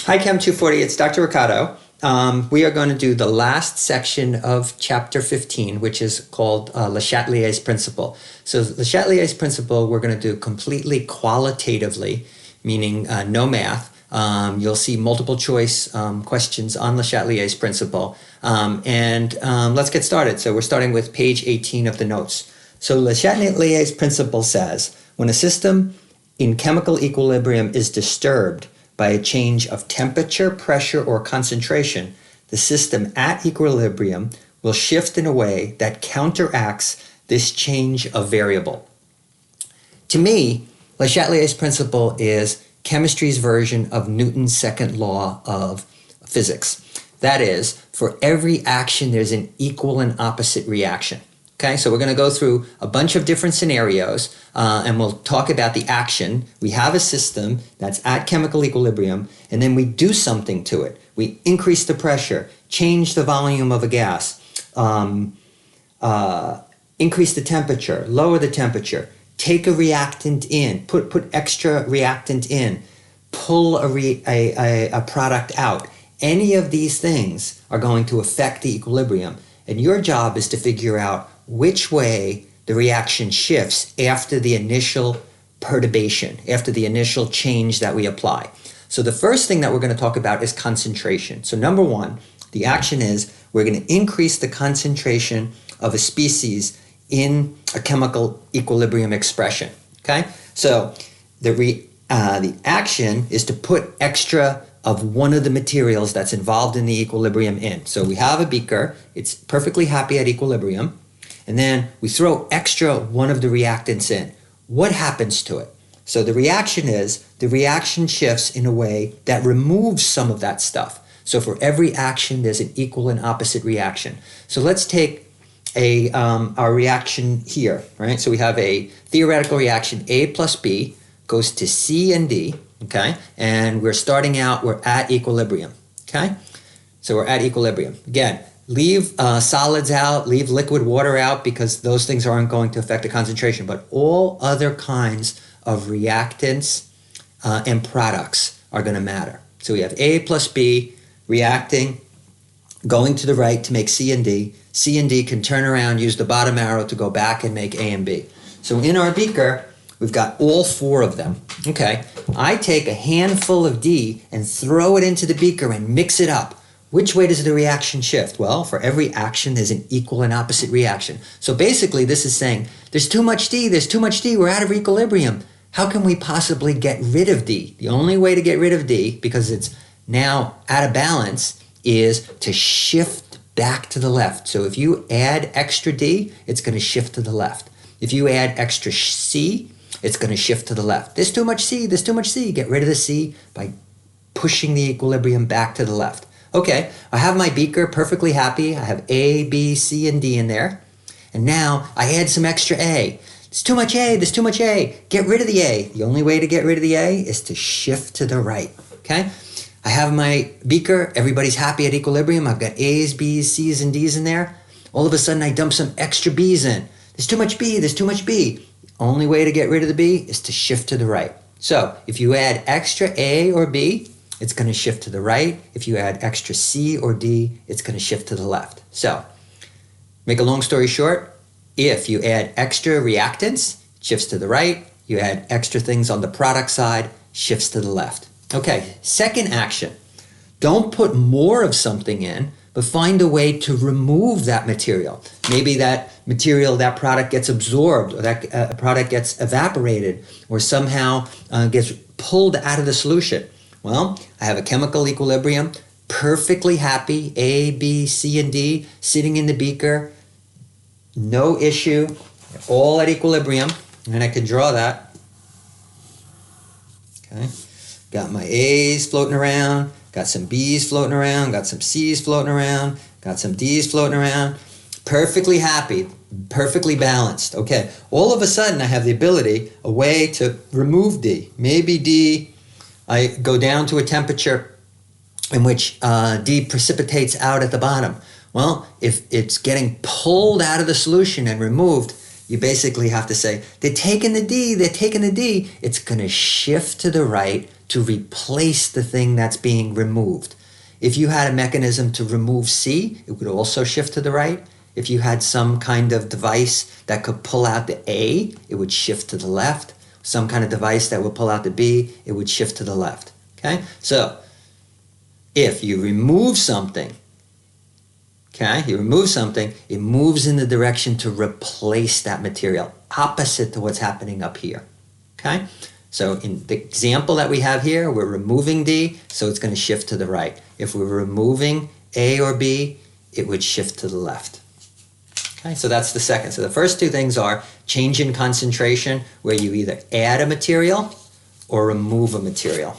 Hi, Chem 240. It's Dr. Ricardo. We are going to do the last section of chapter 15, which is called Le Chatelier's principle. So Le Chatelier's principle, we're going to do completely qualitatively, meaning no math. You'll see multiple choice questions on Le Chatelier's principle. Let's get started. So we're starting with page 18 of the notes. So Le Chatelier's principle says, when a system in chemical equilibrium is disturbed by a change of temperature, pressure, or concentration, the system at equilibrium will shift in a way that counteracts this change of variable. To me, Le Chatelier's principle is chemistry's version of Newton's second law of physics. That is, for every action, there's an equal and opposite reaction. Okay, so we're going to go through a bunch of different scenarios and we'll talk about the action. We have a system that's at chemical equilibrium and then we do something to it. We increase the pressure, change the volume of a gas, increase the temperature, lower the temperature, take a reactant in, put extra reactant in, pull a product out. Any of these things are going to affect the equilibrium. And your job is to figure out which way the reaction shifts after the initial perturbation, after the initial change that we apply. So the first thing that we're going to talk about is concentration. So number one, the action is we're going to increase the concentration of a species in a chemical equilibrium expression. Okay? So the action is to put extra of one of the materials that's involved in the equilibrium in. So we have a beaker, it's perfectly happy at equilibrium, and then we throw extra one of the reactants in. What happens to it? So the reaction is, the reaction shifts in a way that removes some of that stuff. So for every action, there's an equal and opposite reaction. So let's take our reaction here, right? So we have a theoretical reaction, A plus B goes to C and D, okay? And we're starting out, we're at equilibrium, okay? So we're at equilibrium. Again, leave solids out, leave liquid water out because those things aren't going to affect the concentration, but all other kinds of reactants and products are going to matter. So we have A plus B reacting, going to the right to make C and D. C and D can turn around, use the bottom arrow to go back and make A and B. So in our beaker, we've got all four of them. Okay, I take a handful of D and throw it into the beaker and mix it up. Which way does the reaction shift? Well, for every action, there's an equal and opposite reaction. So basically, this is saying, there's too much D, we're out of equilibrium. How can we possibly get rid of D? The only way to get rid of D, because it's now out of balance, is to shift back to the left. So if you add extra D, it's going to shift to the left. If you add extra C, it's going to shift to the left. There's too much C. Get rid of the C by pushing the equilibrium back to the left. Okay, I have my beaker perfectly happy. I have A, B, C, and D in there. And now I add some extra A. There's too much A. Get rid of the A. The only way to get rid of the A is to shift to the right. Okay, I have my beaker. Everybody's happy at equilibrium. I've got A's, B's, C's, and D's in there. All of a sudden, I dump some extra B's in. There's too much B. The only way to get rid of the B is to shift to the right. So if you add extra A or B, it's going to shift to the right. If you add extra C or D, it's going to shift to the left. So, make a long story short, if you add extra reactants, it shifts to the right. You add extra things on the product side, shifts to the left. Okay, second action. Don't put more of something in, but find a way to remove that material. Maybe that material, that product gets absorbed, or that product gets evaporated, or somehow gets pulled out of the solution. Well, I have a chemical equilibrium, perfectly happy, A, B, C, and D, sitting in the beaker, no issue, all at equilibrium, and I can draw that. Okay, got my A's floating around, got some B's floating around, got some C's floating around, got some D's floating around, perfectly happy, perfectly balanced. Okay, all of a sudden I have the ability, a way to remove D. Maybe D, I go down to a temperature in which D precipitates out at the bottom. Well, if it's getting pulled out of the solution and removed, you basically have to say, they're taking the D. It's going to shift to the right to replace the thing that's being removed. If you had a mechanism to remove C, it would also shift to the right. If you had some kind of device that could pull out the A, it would shift to the left. Some kind of device that would pull out the B, it would shift to the left. Okay? So, if you remove something, it moves in the direction to replace that material, opposite to what's happening up here. Okay? So in the example that we have here, we're removing D, so it's going to shift to the right. If we're removing A or B, it would shift to the left. Okay, so that's the second. So the first two things are change in concentration, where you either add a material or remove a material.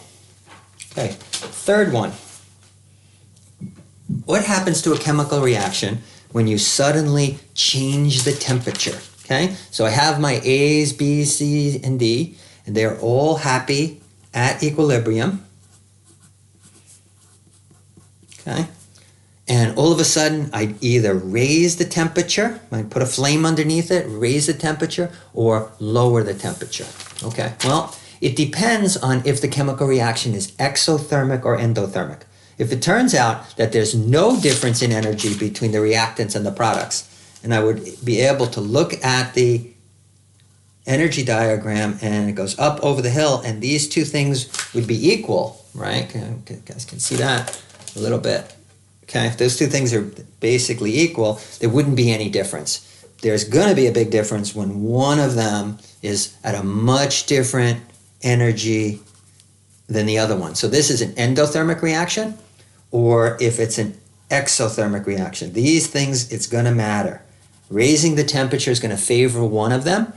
Okay, third one. What happens to a chemical reaction when you suddenly change the temperature? Okay, so I have my A's, B's, C's, and D, and they're all happy at equilibrium. Okay, and all of a sudden I either raise the temperature, I put a flame underneath it, raise the temperature, or lower the temperature. Okay, well, it depends on if the chemical reaction is exothermic or endothermic. If it turns out that there's no difference in energy between the reactants and the products, and I would be able to look at the energy diagram and it goes up over the hill and these two things would be equal, right? You guys can see that a little bit. Okay, if those two things are basically equal, there wouldn't be any difference. There's going to be a big difference when one of them is at a much different energy than the other one. So this is an endothermic reaction, or if it's an exothermic reaction. These things, it's going to matter. Raising the temperature is going to favor one of them,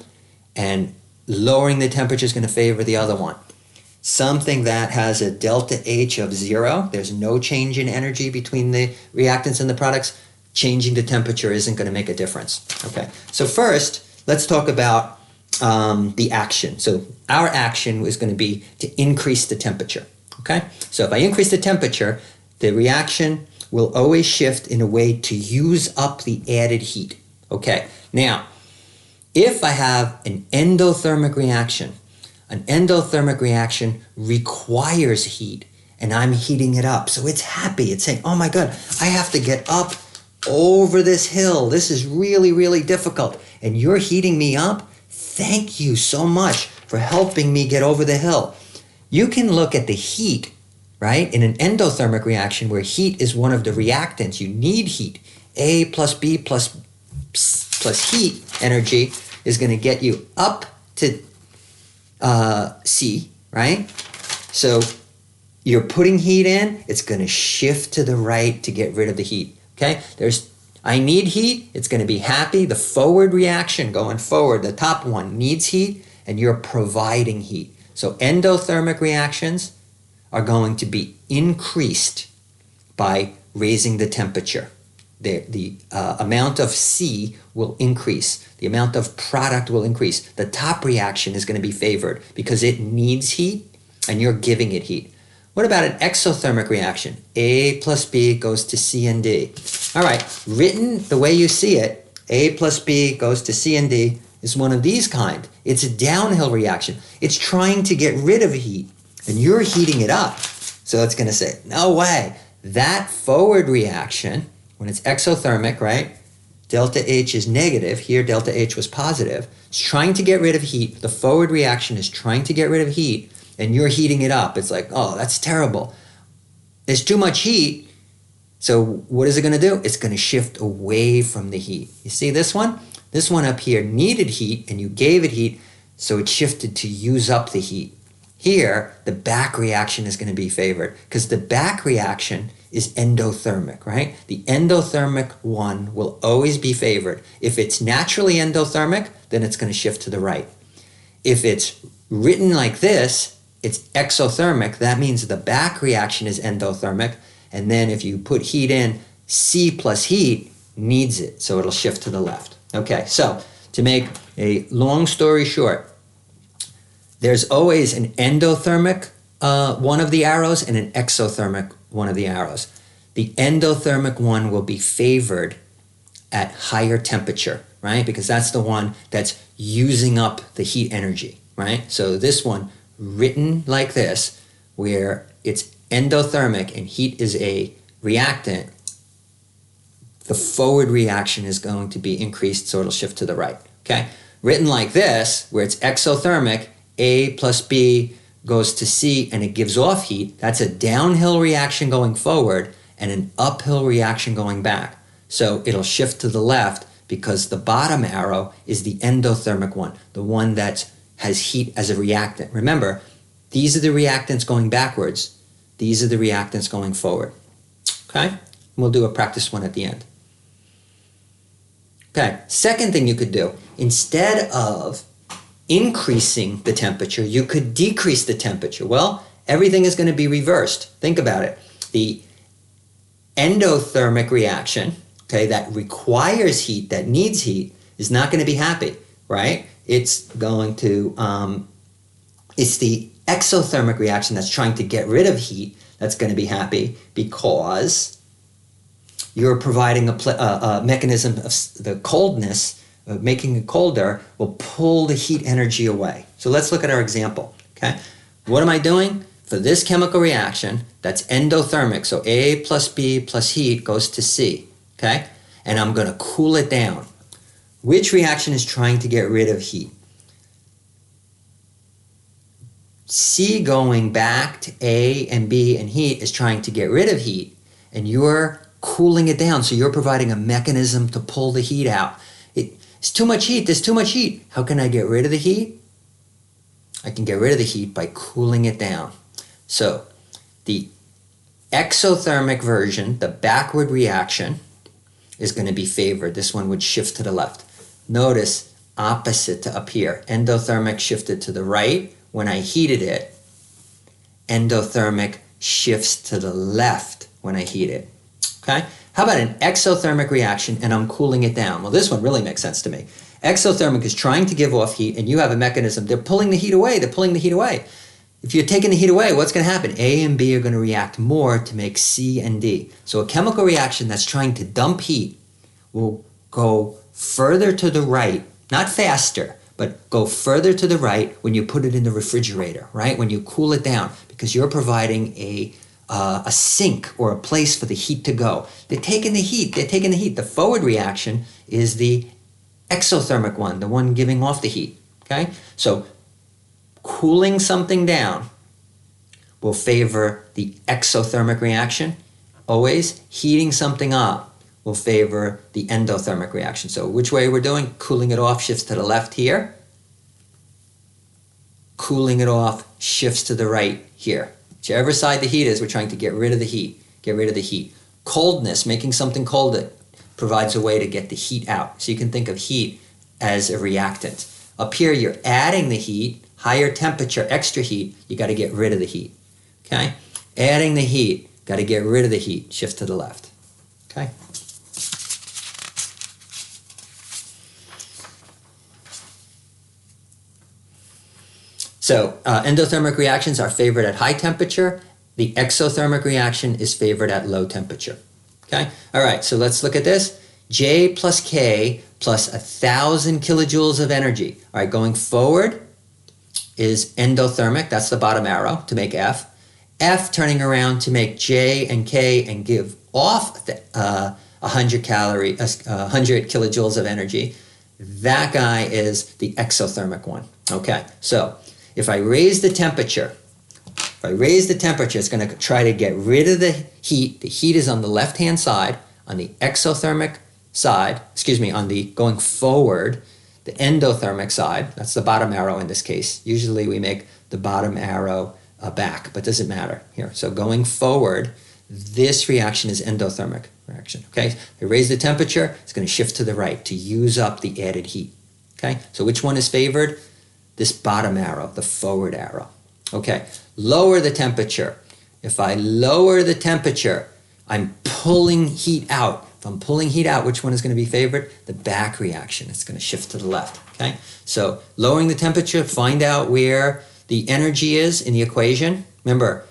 and lowering the temperature is going to favor the other one. Something that has a delta H of 0, there's no change in energy between the reactants and the products, changing the temperature isn't going to make a difference. Okay, so first, let's talk about the action. So our action is going to be to increase the temperature. Okay, so if I increase the temperature, the reaction will always shift in a way to use up the added heat. Okay, now, if I have an endothermic reaction requires heat, and I'm heating it up. So it's happy. It's saying, oh my God, I have to get up over this hill. This is really, really difficult. And you're heating me up? Thank you so much for helping me get over the hill. You can look at the heat, right? In an endothermic reaction where heat is one of the reactants, you need heat. A plus B plus heat energy is going to get you up to C, right? So you're putting heat in, it's going to shift to the right to get rid of the heat. Okay? I need heat, it's going to be happy. The forward reaction going forward, the top one needs heat, and you're providing heat. So endothermic reactions are going to be increased by raising the temperature. The amount of C will increase. The amount of product will increase. The top reaction is going to be favored because it needs heat and you're giving it heat. What about an exothermic reaction? A plus B goes to C and D. All right, written the way you see it, A plus B goes to C and D is one of these kind. It's a downhill reaction. It's trying to get rid of heat and you're heating it up. So it's going to say, no way. That forward reaction, when it's exothermic, right? Delta H is negative. Here, delta H was positive. It's trying to get rid of heat. The forward reaction is trying to get rid of heat, and you're heating it up. It's like, oh, that's terrible. There's too much heat. So what is it going to do? It's going to shift away from the heat. You see this one? This one up here needed heat, and you gave it heat, so it shifted to use up the heat. Here, the back reaction is going to be favored, because the back reaction is endothermic, right? The endothermic one will always be favored. If it's naturally endothermic, then it's going to shift to the right. If it's written like this, it's exothermic. That means the back reaction is endothermic. And then if you put heat in, C plus heat needs it. So it'll shift to the left. Okay, so to make a long story short, there's always an endothermic one of the arrows and an exothermic one of the arrows. The endothermic one will be favored at higher temperature, right? Because that's the one that's using up the heat energy, right? So this one, written like this, where it's endothermic and heat is a reactant, the forward reaction is going to be increased, so it'll shift to the right, okay? Written like this, where it's exothermic, A plus B goes to C and it gives off heat, that's a downhill reaction going forward and an uphill reaction going back. So it'll shift to the left because the bottom arrow is the endothermic one, the one that has heat as a reactant. Remember, these are the reactants going backwards. These are the reactants going forward. Okay? We'll do a practice one at the end. Okay, second thing you could do, instead of increasing the temperature, you could decrease the temperature. Well, everything is going to be reversed. Think about it. The endothermic reaction, okay, that requires heat, that needs heat, is not going to be happy, right? It's going to, it's the exothermic reaction that's trying to get rid of heat that's going to be happy, because you're providing a mechanism of the coldness, making it colder, will pull the heat energy away. So let's look at our example, okay? What am I doing? For this chemical reaction, that's endothermic, so A plus B plus heat goes to C, okay? And I'm going to cool it down. Which reaction is trying to get rid of heat? C going back to A and B and heat is trying to get rid of heat, and you're cooling it down, so you're providing a mechanism to pull the heat out. It's too much heat, there's too much heat. How can I get rid of the heat? I can get rid of the heat by cooling it down. So the exothermic version, the backward reaction, is going to be favored. This one would shift to the left. Notice opposite to up here. Endothermic shifted to the right. When I heated it, endothermic shifts to the left when I heat it. Okay? How about an exothermic reaction and I'm cooling it down? Well, this one really makes sense to me. Exothermic is trying to give off heat and you have a mechanism. They're pulling the heat away. They're pulling the heat away. If you're taking the heat away, what's going to happen? A and B are going to react more to make C and D. So a chemical reaction that's trying to dump heat will go further to the right, not faster, but go further to the right when you put it in the refrigerator, right? When you cool it down, because you're providing a sink or a place for the heat to go. They're taking the heat. The forward reaction is the exothermic one, the one giving off the heat, okay? So cooling something down will favor the exothermic reaction. Always heating something up will favor the endothermic reaction. So which way we're doing? Cooling it off shifts to the left here. Cooling it off shifts to the right here. Whichever side the heat is, we're trying to get rid of the heat. Get rid of the heat. Coldness, making something colder, provides a way to get the heat out. So you can think of heat as a reactant. Up here, you're adding the heat, higher temperature, extra heat, you got to get rid of the heat. Okay? Adding the heat, got to get rid of the heat, shift to the left. Okay? So endothermic reactions are favored at high temperature. The exothermic reaction is favored at low temperature. Okay? All right, so let's look at this. J plus K plus 1,000 kilojoules of energy. All right, going forward is endothermic. That's the bottom arrow to make F. F turning around to make J and K and give off 100 kilojoules of energy. That guy is the exothermic one. Okay, so if I raise the temperature, it's going to try to get rid of the heat. The heat is on the left-hand side, on the exothermic side, on the going forward, the endothermic side. That's the bottom arrow in this case. Usually we make the bottom arrow back, but doesn't matter here. So going forward, this reaction is endothermic reaction. Okay, I raise the temperature, it's going to shift to the right to use up the added heat. Okay, so which one is favored? This bottom arrow, the forward arrow. Okay, lower the temperature. If I lower the temperature, I'm pulling heat out. If I'm pulling heat out, which one is going to be favored? The back reaction. It's going to shift to the left. Okay, so lowering the temperature, find out where the energy is in the equation. Remember,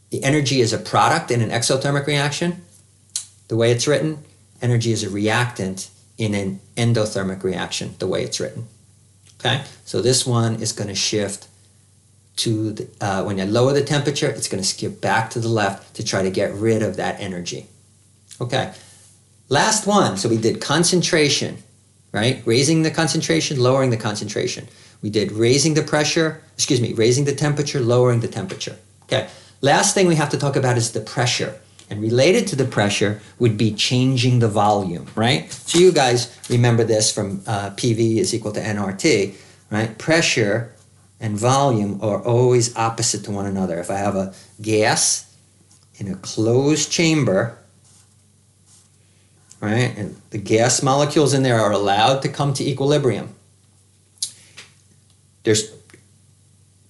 the energy is a product in an exothermic reaction. The way it's written, energy is a reactant in an endothermic reaction, the way it's written. Okay, so this one is going to shift to the, when you lower the temperature, it's going to skip back to the left to try to get rid of that energy. Okay, last one. So we did concentration, right? Raising the concentration, lowering the concentration. We did raising the pressure, raising the temperature, lowering the temperature. Okay, last thing we have to talk about is the pressure. And related to the pressure would be changing the volume, right? So you guys remember this from PV is equal to nRT, right? Pressure and volume are always opposite to one another. If I have a gas in a closed chamber, right, and the gas molecules in there are allowed to come to equilibrium, there's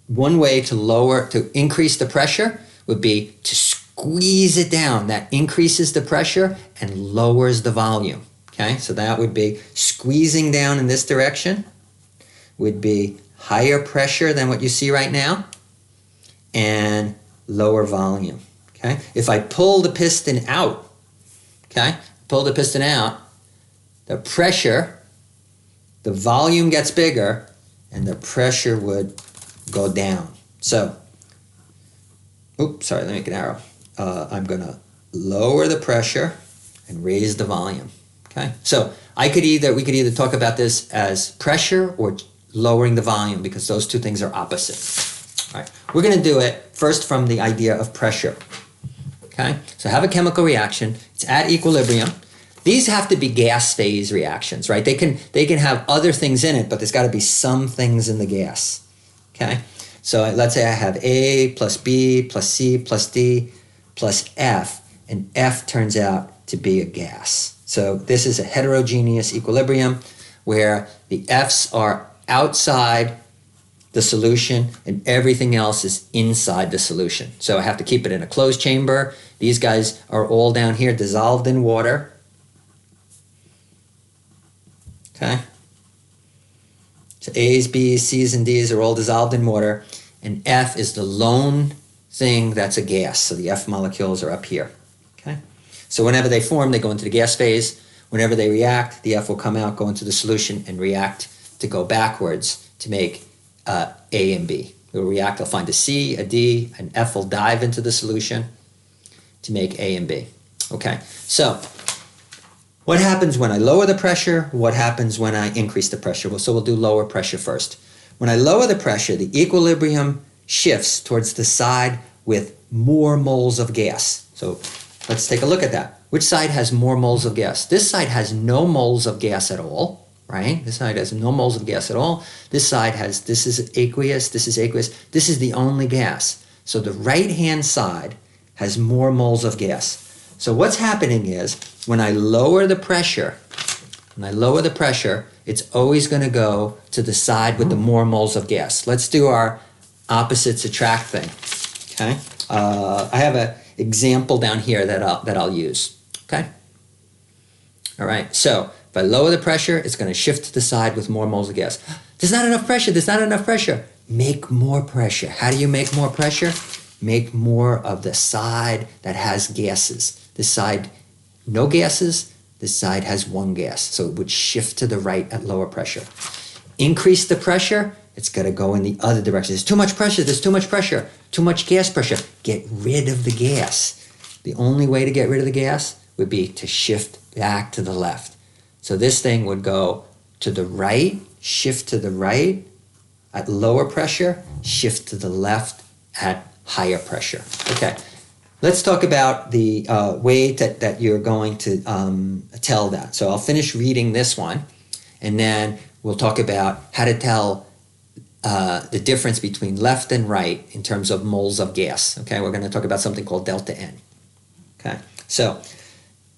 one way to increase the pressure would be to squeeze it down. That increases the pressure and lowers the volume. Okay, so that would be squeezing down in this direction, would be higher pressure than what you see right now, and lower volume. Okay, if I pull the piston out, the pressure, the volume gets bigger, and the pressure would go down. So, let me make an arrow. I'm going to lower the pressure and raise the volume. Okay, so we could either talk about this as pressure or lowering the volume, because those two things are opposite. All right, we're going to do it first from the idea of pressure. Okay, so have a chemical reaction. It's at equilibrium. These have to be gas phase reactions, right? They can have other things in it, but there's got to be some things in the gas. Okay, so let's say I have A plus B plus C plus D plus F, and F turns out to be a gas. So this is a heterogeneous equilibrium where the F's are outside the solution and everything else is inside the solution. So I have to keep it in a closed chamber. These guys are all down here dissolved in water. Okay. So A's, B's, C's, and D's are all dissolved in water, and F is the lone thing that's a gas. So the F molecules are up here. Okay. So whenever they form, they go into the gas phase. Whenever they react, the F will come out, go into the solution, and react to go backwards to make A and B. It will react, they'll find a C, a D, an F will dive into the solution to make A and B. Okay, so what happens when I lower the pressure? What happens when I increase the pressure? Well, so we'll do lower pressure first. When I lower the pressure, the equilibrium shifts towards the side with more moles of gas. So let's take a look at that. Which side has more moles of gas? This side has no moles of gas at all, right? This side has no moles of gas at all. This side has, this is aqueous, this is aqueous. This is the only gas. So the right-hand side has more moles of gas. So what's happening is when I lower the pressure, it's always going to go to the side with the more moles of gas. Let's do our opposites attract thing. Okay, I have an example down here that I'll use. Okay. All right. So if I lower the pressure, it's going to shift to the side with more moles of gas. There's not enough pressure. There's not enough pressure. Make more pressure. How do you make more pressure? Make more of the side that has gases. This side, no gases. This side has one gas. So it would shift to the right at lower pressure. Increase the pressure. It's got to go in the other direction. There's too much pressure. There's too much pressure. Too much gas pressure. Get rid of the gas. The only way to get rid of the gas would be to shift back to the left. So this thing would go to the right, shift to the right at lower pressure, shift to the left at higher pressure. Okay, let's talk about the way that you're going to tell that. So I'll finish reading this one, and then we'll talk about how to tell the difference between left and right in terms of moles of gas. Okay, we're going to talk about something called delta N. Okay, so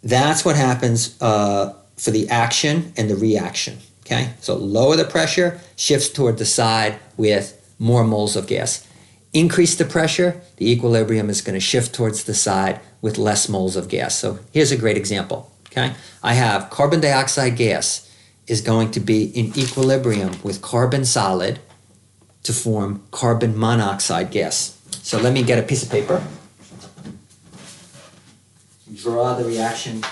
that's what happens for the action and the reaction. Okay, so lower the pressure, shifts toward the side with more moles of gas. Increase the pressure, the equilibrium is going to shift towards the side with less moles of gas. So here's a great example. Okay, I have carbon dioxide gas is going to be in equilibrium with carbon solid to form carbon monoxide gas. So let me get a piece of paper. Draw the reaction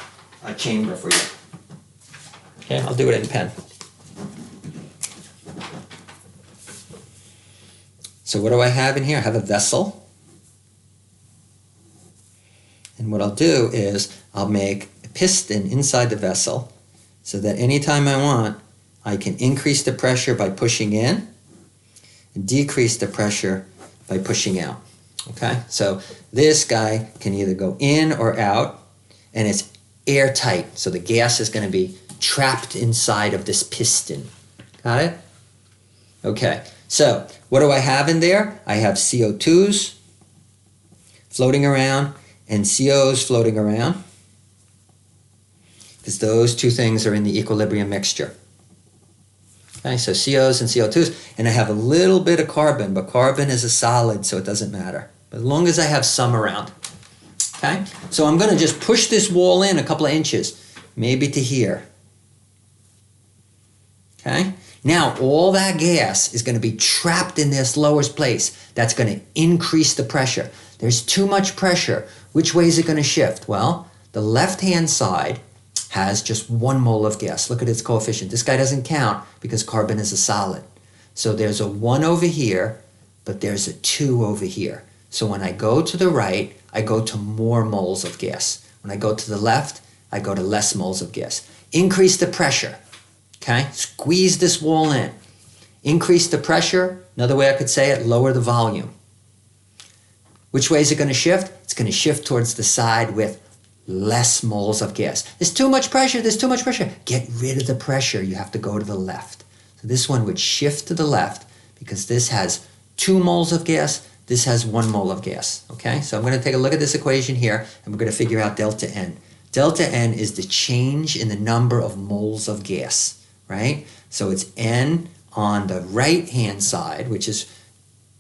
chamber for you. Okay, I'll do it in pen. So what do I have in here? I have a vessel. And what I'll do is I'll make a piston inside the vessel so that anytime I want, I can increase the pressure by pushing in and decrease the pressure by pushing out. Okay, so this guy can either go in or out, and it's airtight, so the gas is going to be trapped inside of this piston. Got it? Okay, so what do I have in there? I have CO2s floating around and COs floating around, because those two things are in the equilibrium mixture. Okay, so COs and CO2s, and I have a little bit of carbon, but carbon is a solid, so it doesn't matter. But as long as I have some around. Okay, so I'm going to just push this wall in a couple of inches, maybe to here. Okay, now all that gas is going to be trapped in this lowest place. That's going to increase the pressure. There's too much pressure. Which way is it going to shift? Well, the left-hand side has just 1 mole of gas. Look at its coefficient. This guy doesn't count because carbon is a solid. So there's a 1 over here, but there's a 2 over here. So when I go to the right, I go to more moles of gas. When I go to the left, I go to less moles of gas. Increase the pressure. Okay? Squeeze this wall in. Increase the pressure. Another way I could say it, lower the volume. Which way is it going to shift? It's going to shift towards the side with less moles of gas. There's too much pressure. There's too much pressure. Get rid of the pressure. You have to go to the left. So this one would shift to the left because this has 2 moles of gas. This has 1 mole of gas. Okay, so I'm going to take a look at this equation here, and we're going to figure out delta N. Delta N is the change in the number of moles of gas, right? So it's N on the right-hand side, which is,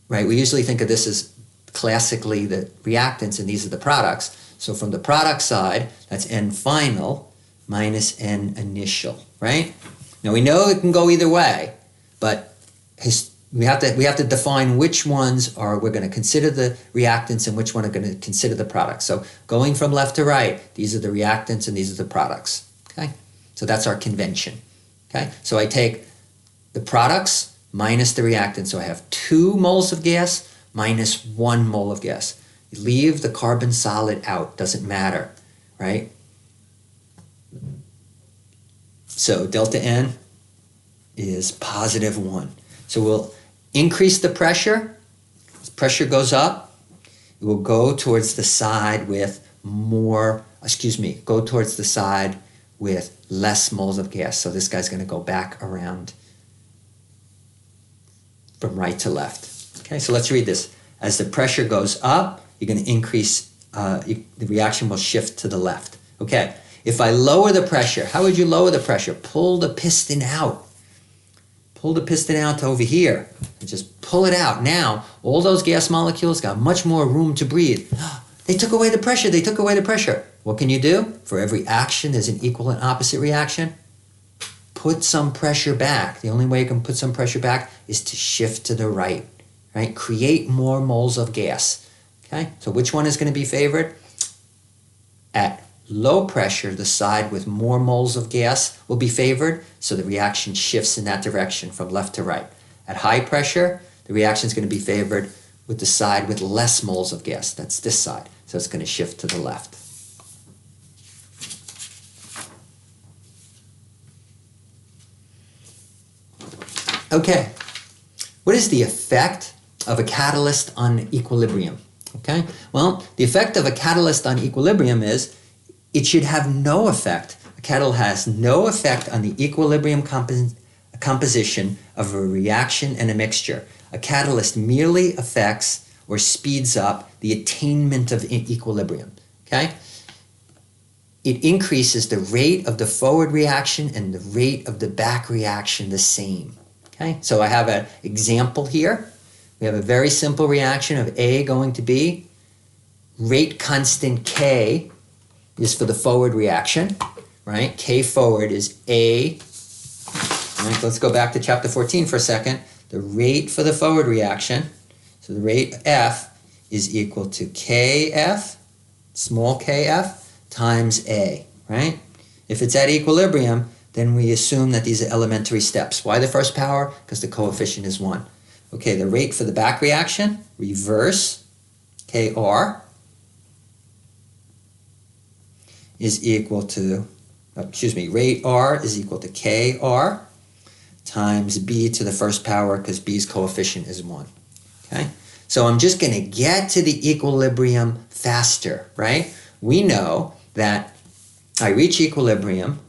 right, we usually think of this as classically the reactants, and these are the products. So from the product side, that's N final minus N initial, right? Now we know it can go either way, but we have to define which ones are we're going to consider the reactants and which one are going to consider the products. So going from left to right, these are the reactants and these are the products. Okay, so that's our convention. Okay, so I take the products minus the reactants. So I have 2 moles of gas minus 1 mole of gas. You leave the carbon solid out, doesn't matter, right? So delta N is positive 1. So we'll increase the pressure. As pressure goes up, it will go towards the side with go towards the side with less moles of gas. So this guy's going to go back around from right to left. Okay, so let's read this. As the pressure goes up, you're going to increase, the reaction will shift to the left. Okay, if I lower the pressure, how would you lower the pressure? Pull the piston out. Pull the piston out to over here and just pull it out. Now, all those gas molecules got much more room to breathe. They took away the pressure. They took away the pressure. What can you do? For every action, there's an equal and opposite reaction. Put some pressure back. The only way you can put some pressure back is to shift to the right. Right? Create more moles of gas. Okay? So which one is going to be favored? At low pressure, the side with more moles of gas will be favored, so the reaction shifts in that direction from left to right. At high pressure, the reaction is going to be favored with the side with less moles of gas. That's this side, so it's going to shift to the left. Okay, what is the effect of a catalyst on equilibrium? Okay, well, the effect of a catalyst on equilibrium is it should have no effect. A catalyst has no effect on the equilibrium composition of a reaction and a mixture. A catalyst merely affects or speeds up the attainment of equilibrium. Okay? It increases the rate of the forward reaction and the rate of the back reaction the same. Okay? So I have an example here. We have a very simple reaction of A going to B. Rate constant K is for the forward reaction, right? K forward is A. Right, let's go back to chapter 14 for a second. The rate for the forward reaction, so the rate F is equal to KF, small kf, times A, right? If it's at equilibrium, then we assume that these are elementary steps. Why the first power? Because the coefficient is 1. Okay, the rate for the back reaction, reverse Kr, is equal to, rate R is equal to Kr times B to the first power, because B's coefficient is 1. Okay, so I'm just going to get to the equilibrium faster, right? We know that I reach equilibrium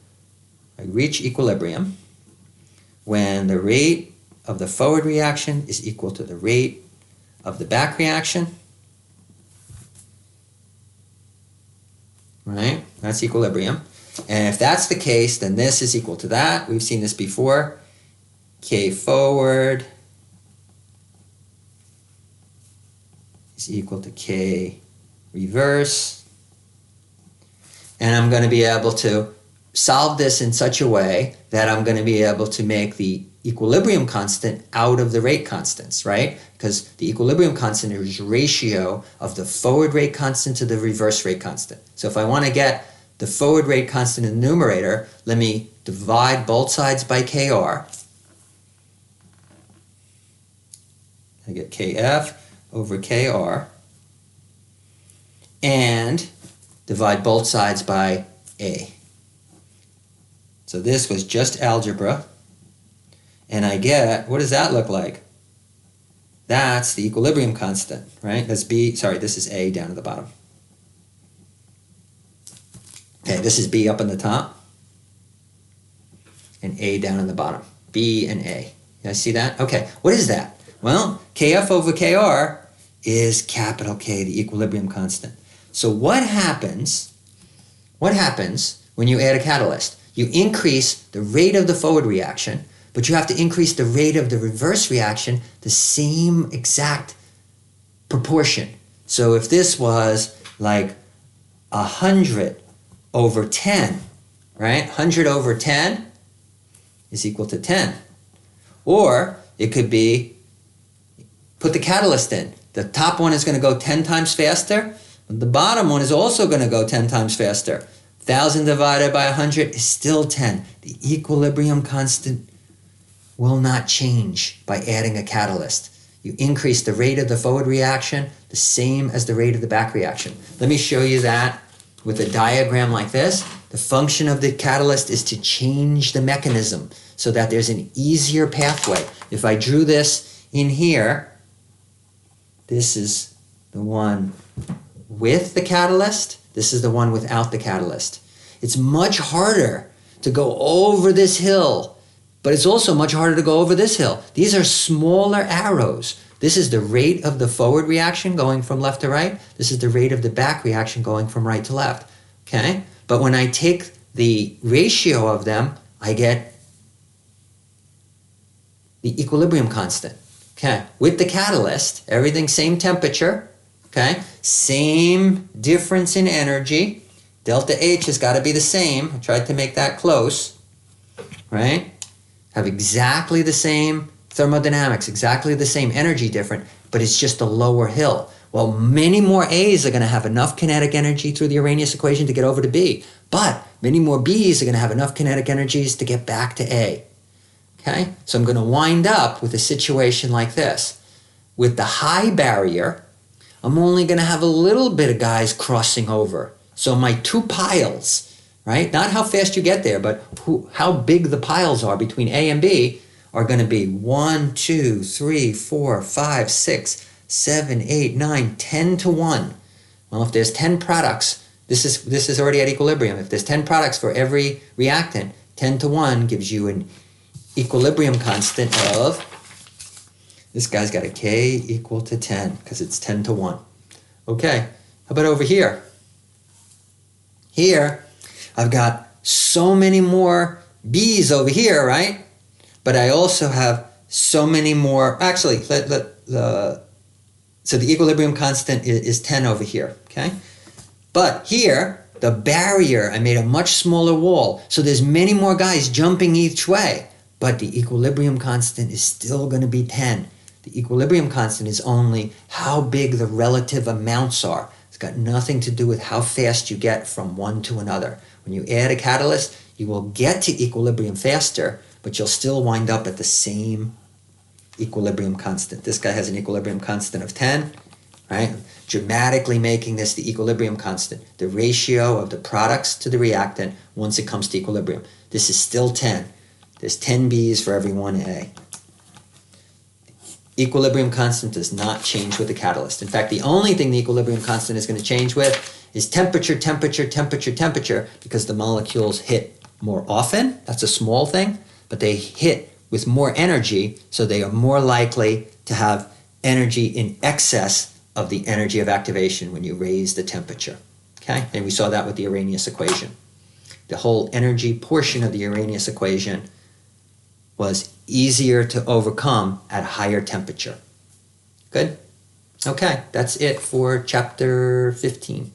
when the rate of the forward reaction is equal to the rate of the back reaction, right? That's equilibrium. And if that's the case, then this is equal to that. We've seen this before. K forward is equal to K reverse. And I'm going to be able to solve this in such a way that I'm going to be able to make the equilibrium constant out of the rate constants, right? Because the equilibrium constant is ratio of the forward rate constant to the reverse rate constant. So if I want to get the forward rate constant in the numerator, let me divide both sides by Kr. I get Kf over Kr, and divide both sides by A. So this was just algebra, and I get, what does that look like? That's the equilibrium constant, right? That's B, sorry, this is A down at the bottom. Okay, this is B up on the top, and A down in the bottom. B and A. You guys see that? Okay, what is that? Well, Kf over Kr is capital K, the equilibrium constant. So what happens when you add a catalyst? You increase the rate of the forward reaction, but you have to increase the rate of the reverse reaction the same exact proportion. So if this was like 100 over 10, right? 100 over 10 is equal to 10. Or it could be, put the catalyst in. The top one is going to go 10 times faster. The bottom one is also going to go 10 times faster. 1,000 divided by 100 is still 10. The equilibrium constant will not change by adding a catalyst. You increase the rate of the forward reaction the same as the rate of the back reaction. Let me show you that with a diagram like this. The function of the catalyst is to change the mechanism so that there's an easier pathway. If I drew this in here, this is the one with the catalyst. This is the one without the catalyst. It's much harder to go over this hill, but it's also much harder to go over this hill. These are smaller arrows. This is the rate of the forward reaction going from left to right. This is the rate of the back reaction going from right to left. Okay? But when I take the ratio of them, I get the equilibrium constant. Okay? With the catalyst, everything same temperature. Okay? Same difference in energy. Delta H has got to be the same. I tried to make that close. Right? Have exactly the same thermodynamics, exactly the same energy different, but it's just a lower hill. Well, many more A's are going to have enough kinetic energy through the Arrhenius equation to get over to B, but many more B's are going to have enough kinetic energies to get back to A. Okay? So I'm going to wind up with a situation like this. With the high barrier, I'm only going to have a little bit of guys crossing over. So my two piles, right? Not how fast you get there, but how big the piles are between A and B are going to be 1, 2, 3, 4, 5, 6, 7, 8, 9, 10 to 1. Well, if there's 10 products, this is already at equilibrium. If there's 10 products for every reactant, 10 to 1 gives you an equilibrium constant of, this guy's got a K equal to 10 because it's 10 to 1. Okay, how about over here? Here, I've got so many more B's over here, right? But I also have so many more, actually, so the equilibrium constant is 10 over here, okay? But here, the barrier, I made a much smaller wall, so there's many more guys jumping each way, but the equilibrium constant is still going to be 10. The equilibrium constant is only how big the relative amounts are. It's got nothing to do with how fast you get from one to another. When you add a catalyst, you will get to equilibrium faster, but you'll still wind up at the same equilibrium constant. This guy has an equilibrium constant of 10, right? Dramatically making this the equilibrium constant, the ratio of the products to the reactant once it comes to equilibrium. This is still 10. There's 10 B's for every 1 A. Equilibrium constant does not change with the catalyst. In fact, the only thing the equilibrium constant is going to change with is temperature, temperature, temperature, temperature, because the molecules hit more often. That's a small thing, but they hit with more energy, so they are more likely to have energy in excess of the energy of activation when you raise the temperature. Okay? And we saw that with the Arrhenius equation. The whole energy portion of the Arrhenius equation was easier to overcome at higher temperature. Good? Okay, that's it for chapter 15.